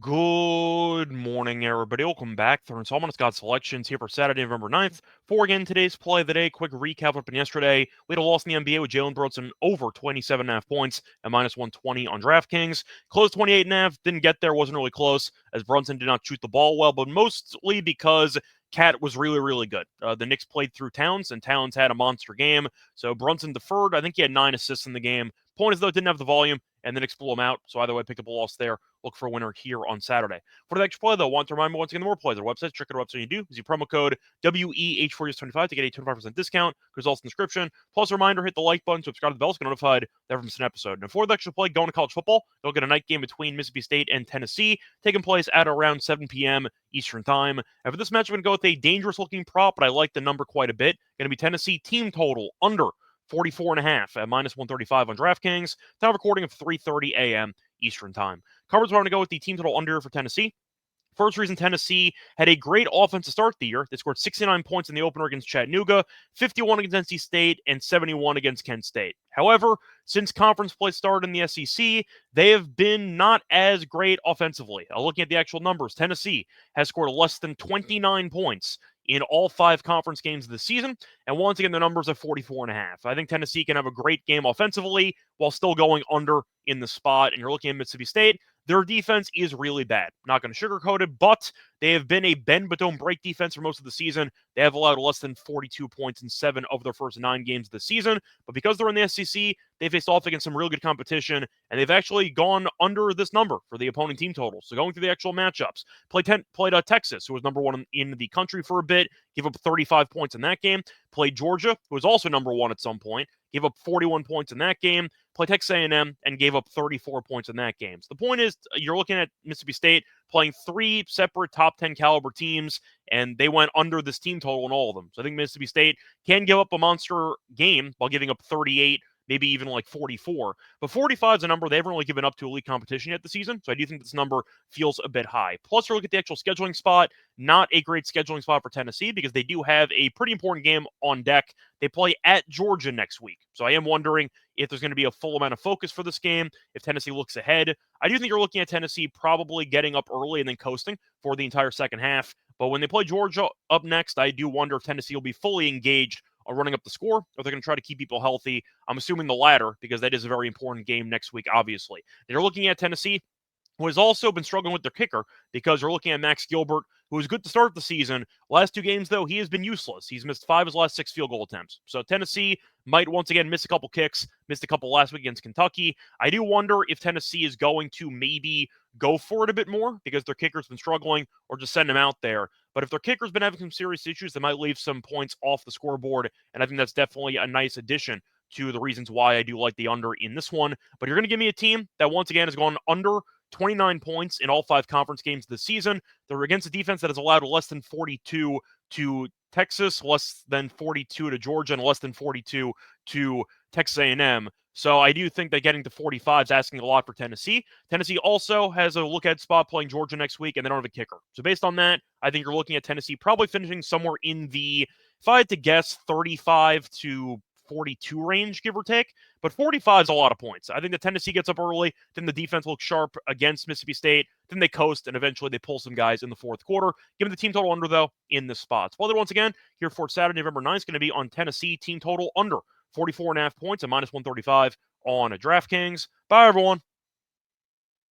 Good morning, everybody. Welcome back. Third installment of Scott's Selections here for Saturday, November 9th. For again, today's play of the day. Quick recap of what happened yesterday. We had a loss in the NBA with Jalen Brunson over 27.5 points at minus 120 on DraftKings. Closed 28.5. Didn't get there. Wasn't really close as Brunson did not shoot the ball well, but mostly because Cat was really, really good. The Knicks played through Towns, and Towns had a monster game. So Brunson deferred. I think he had 9 assists in the game. Point is, though, didn't have the volume, and the Knicks blew him out. So either way, picked up a loss there. Look for a winner here on Saturday. For the extra play, though, want to remind you once again, the more plays, our website, check out our website you do. Use your promo code WEH425 to get a 25% discount. Results in the description. Plus, a reminder, hit the like button, subscribe to the bell, so get notified never miss an episode. And for the extra play, going to college football, they'll get a night game between Mississippi State and Tennessee, taking place at around 7 p.m. Eastern Time. And for this match, I'm going to go with a dangerous-looking prop, but I like the number quite a bit. Going to be Tennessee team total under 44.5 at minus 135 on DraftKings. Time recording of 3:30 a.m. Eastern Time. Coverage, we're going to go with the team total under for Tennessee. First reason, Tennessee had a great offense to start the year. They scored 69 points in the opener against Chattanooga, 51 against NC State, and 71 against Kent State. However, since conference play started in the SEC, they have been not as great offensively. Looking at the actual numbers, Tennessee has scored less than 29 points in all 5 conference games of the season, and once again, the numbers are 44.5. I think Tennessee can have a great game offensively while still going under in the spot, and you're looking at Mississippi State. Their defense is really bad. Not going to sugarcoat it, but they have been a bend but don't break defense for most of the season. They have allowed less than 42 points in 7 of their first 9 games of the season. But because they're in the SEC, they faced off against some real good competition, and they've actually gone under this number for the opponent team totals. So going through the actual matchups, played Texas, who was number 1 in the country for a bit, gave up 35 points in that game. Played Georgia, who was also number 1 at some point, gave up 41 points in that game. Played Texas A&M and gave up 34 points in that game. So the point is, you're looking at Mississippi State playing 3 separate top 10 caliber teams, and they went under this team total in all of them. So I think Mississippi State can give up a monster game while giving up 38, maybe even like 44. But 45 is a number they haven't really given up to elite competition yet this season. So I do think this number feels a bit high. Plus, you look at the actual scheduling spot, not a great scheduling spot for Tennessee because they do have a pretty important game on deck. They play at Georgia next week. So I am wondering if there's going to be a full amount of focus for this game, if Tennessee looks ahead. I do think you're looking at Tennessee probably getting up early and then coasting for the entire second half. But when they play Georgia up next, I do wonder if Tennessee will be fully engaged on running up the score, or they're going to try to keep people healthy. I'm assuming the latter, because that is a very important game next week, obviously. They're looking at Tennessee, who has also been struggling with their kicker, because you're looking at Max Gilbert, who was good to start the season. Last 2 games, though, he has been useless. He's missed 5 of his last 6 field goal attempts. So Tennessee might once again miss a couple kicks, missed a couple last week against Kentucky. I do wonder if Tennessee is going to maybe go for it a bit more because their kicker's been struggling, or just send him out there. But if their kicker's been having some serious issues, they might leave some points off the scoreboard, and I think that's definitely a nice addition to the reasons why I do like the under in this one. But you're going to give me a team that once again has gone under 29 points in all 5 conference games this season. They're against a defense that has allowed less than 42 to Texas, less than 42 to Georgia, and less than 42 to Texas A&M. So I do think that getting to 45 is asking a lot for Tennessee. Tennessee also has a look-ahead spot playing Georgia next week, and they don't have a kicker. So based on that, I think you're looking at Tennessee probably finishing somewhere in the, if I had to guess, 35 to 42 range, give or take. But 45 is a lot of points. I think that Tennessee gets up early, then the defense looks sharp against Mississippi State, then they coast, and eventually they pull some guys in the fourth quarter. Give me the team total under, though, in this spot. Spoiler once again, here for Saturday, November 9th, is going to be on Tennessee team total under 44.5 points and minus 135 on DraftKings. Bye, everyone.